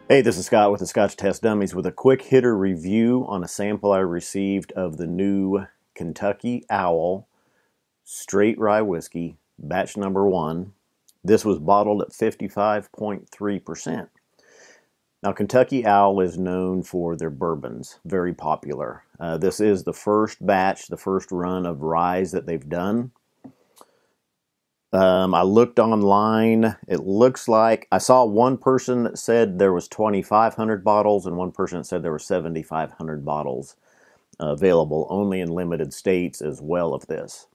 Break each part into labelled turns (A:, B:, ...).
A: Hey, this is Scott with the Scotch Test Dummies with a quick hitter review on a sample I received of the new Kentucky Owl Straight Rye Whiskey, batch number 1. This was bottled at 55.3%. Now, Kentucky Owl is known for their bourbons, very popular. This is the first batch, the first run of ryes that they've done. I looked online. It looks like I saw one person that said there was 2,500 bottles and one person that said there were 7,500 bottles available only in limited states as well of this.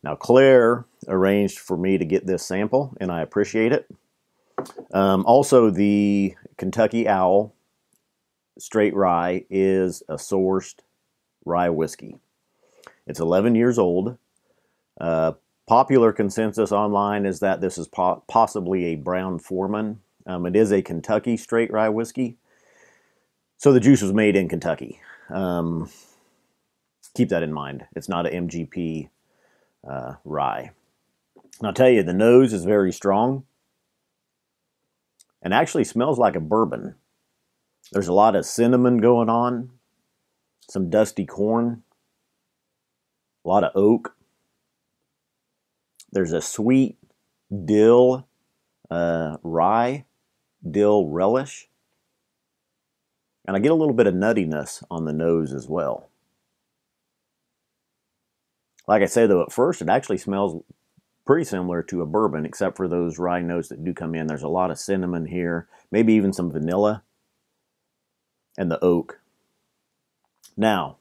A: Now, Claire arranged for me to get this sample, and I appreciate it. Also, the Kentucky Owl Straight Rye is a sourced rye whiskey. It's 11 years old. Popular consensus online is that this is possibly a Brown Foreman. It is a Kentucky straight rye whiskey, so the juice was made in Kentucky. Keep that in mind. It's not an MGP rye. And I'll tell you, the nose is very strong and actually smells like a bourbon. There's a lot of cinnamon going on, some dusty corn, a lot of oak. There's a sweet dill rye, dill relish. And I get a little bit of nuttiness on the nose as well. Like I say, though, at first it actually smells pretty similar to a bourbon, except for those rye notes that do come in. There's a lot of cinnamon here, maybe even some vanilla, and the oak. Now,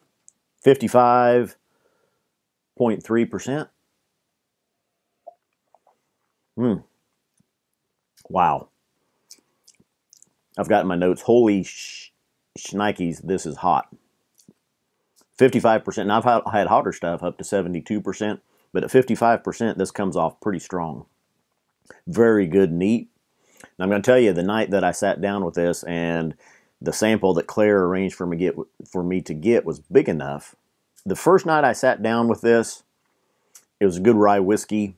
A: 55.3%. Wow. I've got in my notes, holy shnikes, this is hot. 55%. Now, I've had hotter stuff up to 72%, but at 55%, this comes off pretty strong. Very good, neat. And I'm going to tell you, the night that I sat down with this and the sample that Claire arranged for me to get was big enough. The first night I sat down with this, it was a good rye whiskey.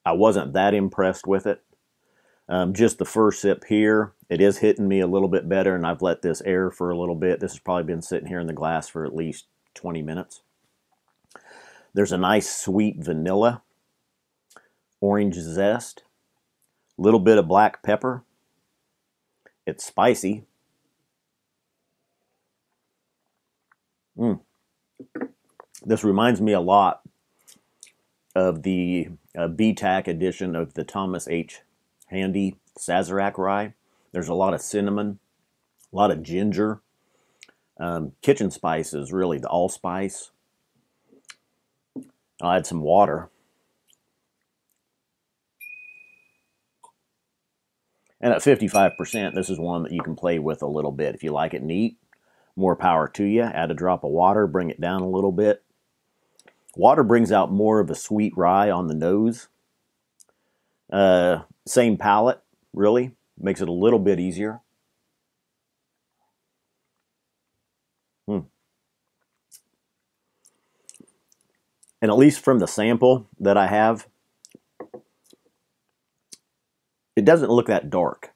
A: I wasn't that impressed with it. Just the first sip here, it is hitting me a little bit better, and I've let this air for a little bit. This has probably been sitting here in the glass for at least 20 minutes. There's a nice sweet vanilla, orange zest, a little bit of black pepper. It's spicy. This reminds me a lot of the BTAC edition of the Thomas H. Handy Sazerac rye. There's a lot of cinnamon, a lot of ginger, kitchen spices, really, the allspice. I'll add some water. And at 55%, this is one that you can play with a little bit. If you like it neat, more power to you. Add a drop of water, bring it down a little bit. Water brings out more of a sweet rye on the nose. Same palate, really. Makes it a little bit easier. And at least from the sample that I have, it doesn't look that dark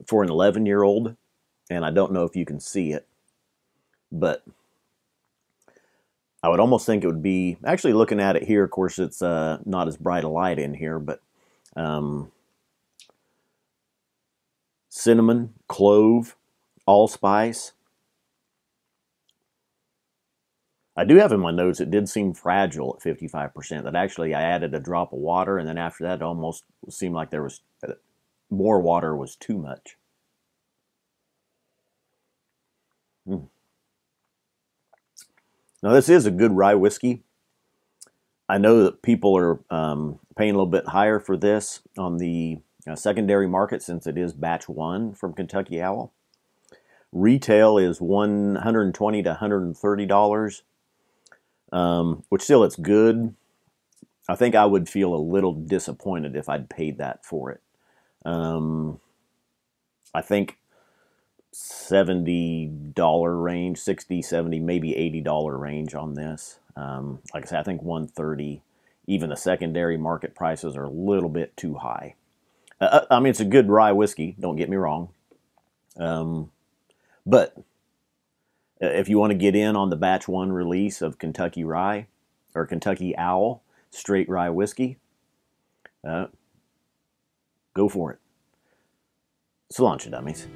A: for an 11-year-old. And I don't know if you can see it, but I would almost think it would be, actually looking at it here, of course it's not as bright a light in here, but cinnamon, clove, allspice. I do have in my notes, it did seem fragile at 55%. That actually I added a drop of water, and then after that it almost seemed like there was more water was too much. Now, this is a good rye whiskey. I know that people are paying a little bit higher for this on the secondary market since it is batch 1 from Kentucky Owl. Retail is $120 to $130, which still it's good. I think I would feel a little disappointed if I'd paid that for it. I think $70 range, $60, $70, maybe $80 range on this. Like I said, I think $130 even the secondary market prices are a little bit too high. I mean, it's a good rye whiskey, don't get me wrong. But if you want to get in on the batch 1 release of Kentucky Rye, or Kentucky Owl straight rye whiskey, go for it. So launch it, dummies.